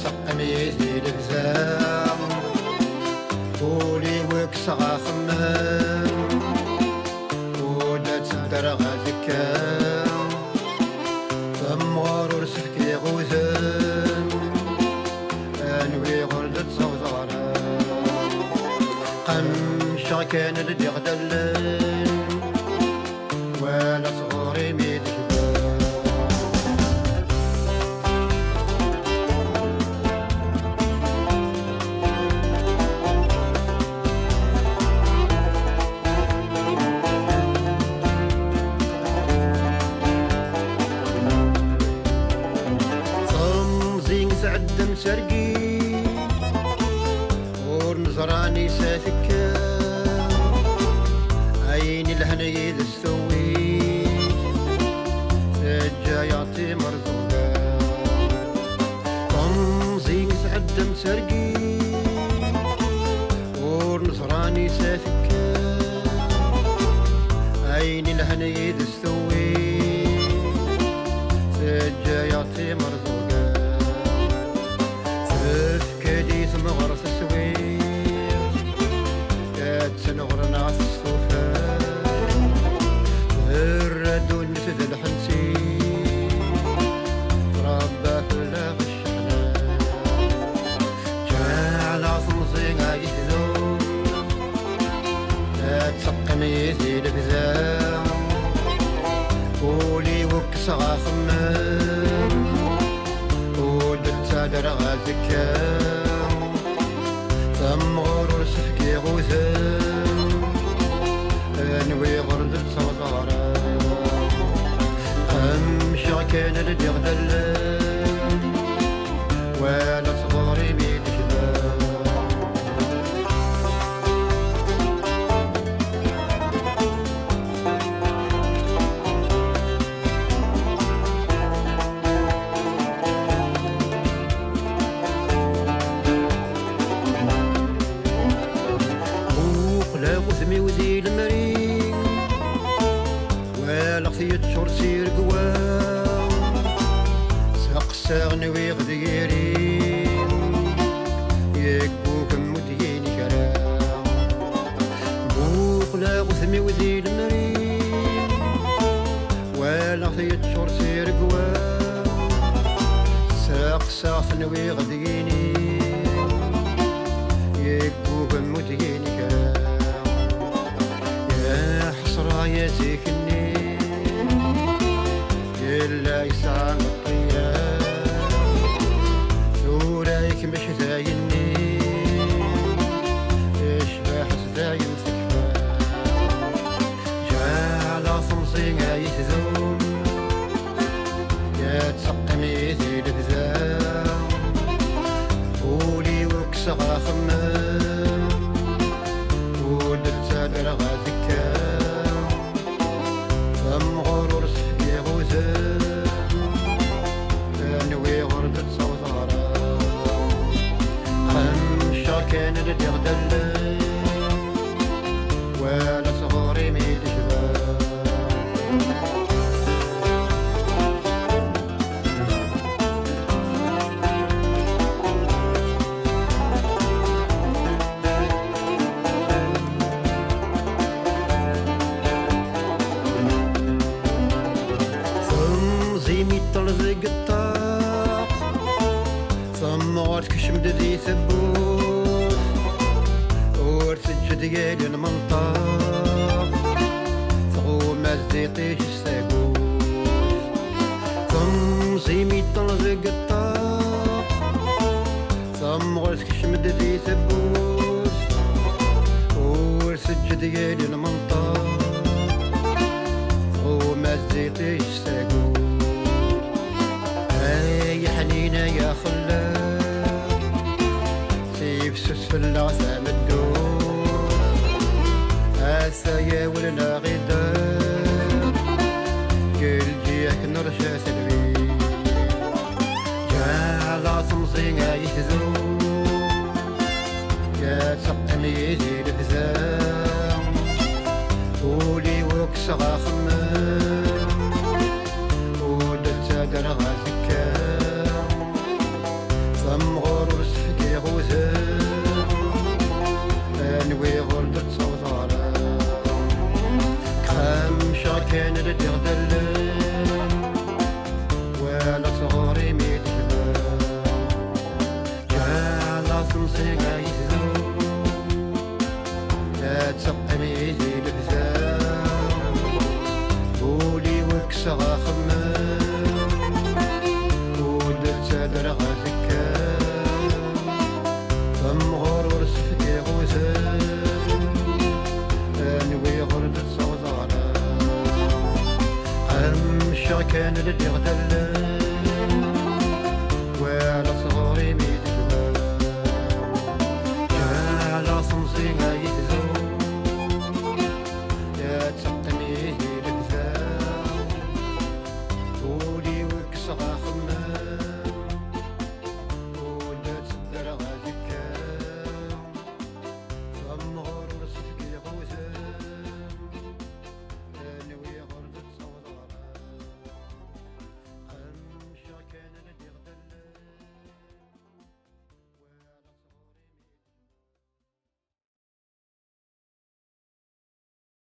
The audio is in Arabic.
تقميزي البزام ولي وكسغا خمام ولا تدر غازكام ثمغار ورسحكي غوزان انوي غردت صوتغرا قمشا كان لدي غدلان ولا صغوري ميت عدم سرقي ورنزراني سافكا عيني الهني للسوي سجا يعطي مرزوقا طنزي عدم سرقي ورنزراني سافكا عيني الهني للسوي سجا يعطي مرزوقا كدي ثمغر في السوير كاد سنغرنا في السوفا الردون مثل الحنسي ربا فلا غشحنا جعل صمصينا يهزون لا تسقني ذي البزام قولي وكسغا خمام ودلتا غازكام ثمغر ورسحكي غوزان انوي غردت صوتغرا امشا كان لدي غدلان ولا صغوري بيد شباب وثمي وذي المريم ولا خيط شرسي رقوام سقساغني ويغديرين يكبوك مديني كرام بوقلا وثمي وذي المريم ولا خيط شرسي رقوام سقساغني ويغديرين يكبوك مديني كرام يا زيكني إلا يسعى الطياب ثورايك مش زايني اشباح زاين سكفا جعل صمصينا يهزون يا تسقني ذي البزام قولي وكسغا خمام ودلتا درغازكام ثمغر ورسحكي غوزان انوي غردت صوتغرا قمشا كان لدي غدلان ولا صغوري ميت شباب طلزق الطاق ثمغرت كشمد ذي ثبوت ورثج ديال المنطاق ثغوم الزيطيش الساقوت ثمزيمي طلزق الطاق ثمغرت كشمد ذي ثبوت ورثج ديال المنطاق ثغوم الزيطيش الساقوت يا حنينة يا خلاق سيف سسفل عزام الدور يا ولنا غدار قل جيك نرشا سلبي جعل صمصينا يهزون يا تسقني ذي البزام قولي وكسغا خمام ودلتا درغا زكام غير غازكا تمغور ورسفتي غوزان انوي غربت صوزارا امشى كان اللي غدل